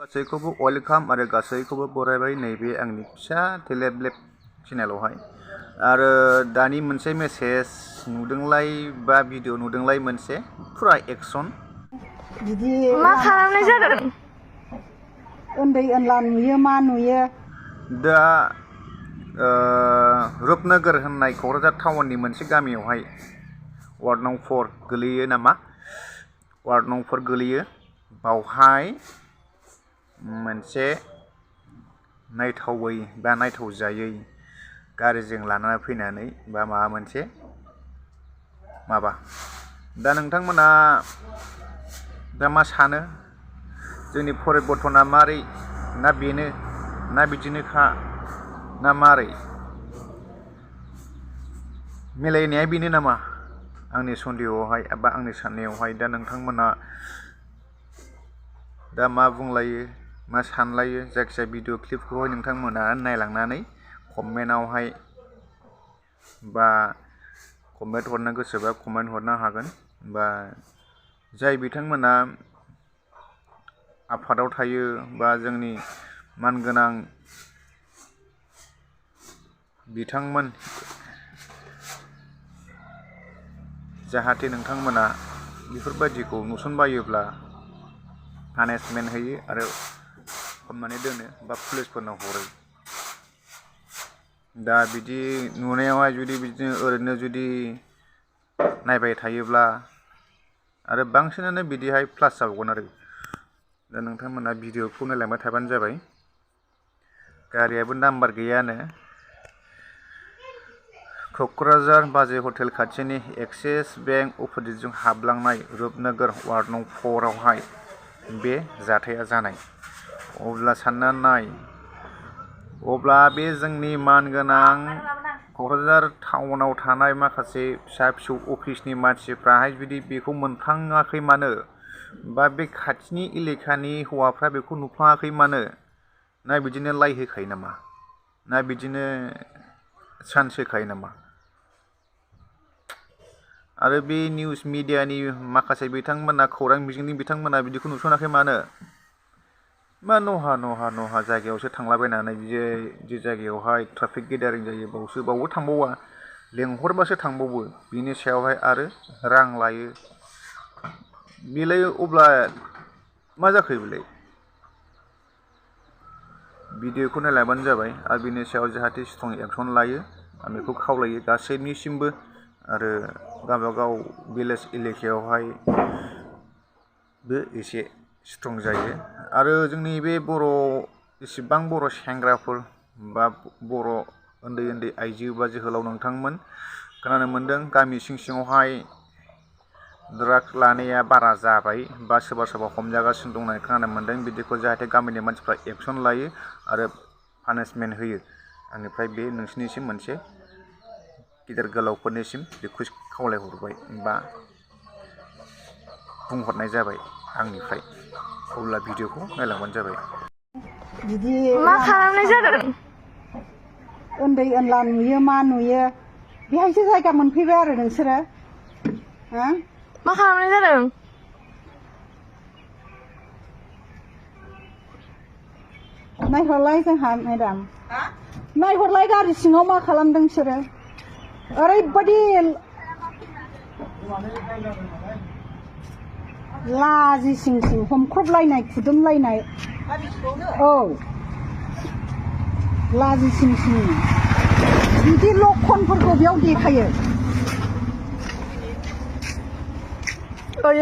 गासैखौबो वेलकाम आरो गासैखौबो बरायबाय नैबे आंनि फिसा टेलेब्लेब चेनेलावहाय आरो दानि मोनसे मेसेज नुदोंलाय बा भिडिअ नुदोंलाय मोनसे फुरा एक्सन बिदि मा खालामनाय जादों उन्दै उनला नुयो मा नुयो दा रुपनगर होननाय क'क्राझार टाउननि मोनसे गामियावहाय वार्ड नं 4 गोलैयो नामा वार्ड नं 4 गोलैयो बावहाय मोनसे नायथावै बा नायथावजायै गारिजों लानानै फैनानै बा माबा मोनसे दा नोंथांमोना दा मा सानो जोंनि परिबर्तना मारै ना बेनो ना बिदिनोखा ना मारै मिलायनाया बेनो नामा आंनि सन्देहआवहाय बा आंनि साननायावहाय दा नोंथांमोना दा मा बुंलायो मा सानलायो जायखिजाया भिडिअ क्लिपखौहाय नोंथांमोना नायलांनानै कमेन्टआवहाय बा कमेन्ट हरनो गोसोबा कमेन्ट हरनो हागोन बा जाय बिथांमोना आफादाव थायो बा जोंनि मानगोनां बिथांमोन जाहाथे नोंथांमोना बेफोरबायदिखौ नुसनबायोब्ला पानिशमेन्ट होयो आरो हमनानै दोनो बा पुलिसफोरनाव हरो दा बिदि नुनायावहाय जुदि बिदिनो ओरैनो जुदि नायबाय थायोब्ला आरो बांसिनानो बिदिहाय प्लास जाबावगोन आरो दा नोंथांमोना भिडिअखौ नायलांबाय थाबानो जाबाय गारियाबो नाम्बार गैयानो क'क्राझार बाजै हटेल खाथिनि एक्सिस बेंक अपोजिटजों हाबलांनाय रुपनगर वार्ड नं 4 आवहाय बे जाथाया जानाय अब्ला सानना नाय अब्ला बे जोंनि मानगोनां क'क्राझार टाउनाव थानाय माखासे फिसा फिसौ अफिसनि मानसिफ्राहाय जुदि बेखौ मोनफ्लाङाखै मानो बा बे खाथिनि एलेकानि हौवाफ्रा बेखौ नुफ्लाङाखै मानो ना बिदिनो लाइ होखायो नामा ना बिदिनो चान्स होखायो नामा आरो बे निउस मिडियानि माखासे बिथांमोना खौरां बिजोंनि बिथांमोना बिदिखौ नुसनाखै मानो मा नहा जायगायावसो थांलाबायनानै जे जायगायावहाय ट्राफिक गेदारिं जायो बावबो थांबावा लेंहरबासो थांबावो बिनि सायावहाय आरो रां लायो बेलाय अब्ला मा जाखो बेलाय भिडिअखौ नायलांबानो जाबाय आरो बिनि सायाव जाहाथे स्ट्रं एक्सन लायो आं बेखौ खावलायो गासैनिसिमबो आरो गावबागाव भिलेज एलेकायावहाय बो एसे स्ट्रं जायो आरो जोंनि बे इसिबां बर' सेंग्राफोर बा बर' उन्दै उन्दै आइजो बा जोहोलाव नोंथांमोन खोनानो मोन्दों गामि सिङावहाय ड्राग्स लानाया बारा जाबाय बा सोरबा हमजागासिनो दं होननानै खोनानो मोन्दों बिदिखौ जाहाथे गामिनि मानसिफ्रा एक्सन लायो आरो पानिशमेन्ट होयो आंनिफ्राय बे नोंसिनिसिम मोनसे गिदिर गोलावफोरनिसिम रिकुवेस्ट खावलायहरबाय बा बुंहरनाय जाबाय आंनिफ्राय अब्ला भिडिअखौ नायलांबानो जाबाय बिदि मा खालामनाय जादों उन्दै उनला नुयो मा नुयो बेहायसो जायगा मोनफैबाय आरो नोंसोरो मा खालामनाय जादों नायहरलाय जोंहा मेडाम नायहरलाय गारि सिङाव मा खालामदों बिसोरो ओरैबायदि लाजि सिं हमख्रबलायनाय खुदुमलायनाय औ लाजि सिं बिदि लक्षणफोरखौ बेयाव देखायो ओइ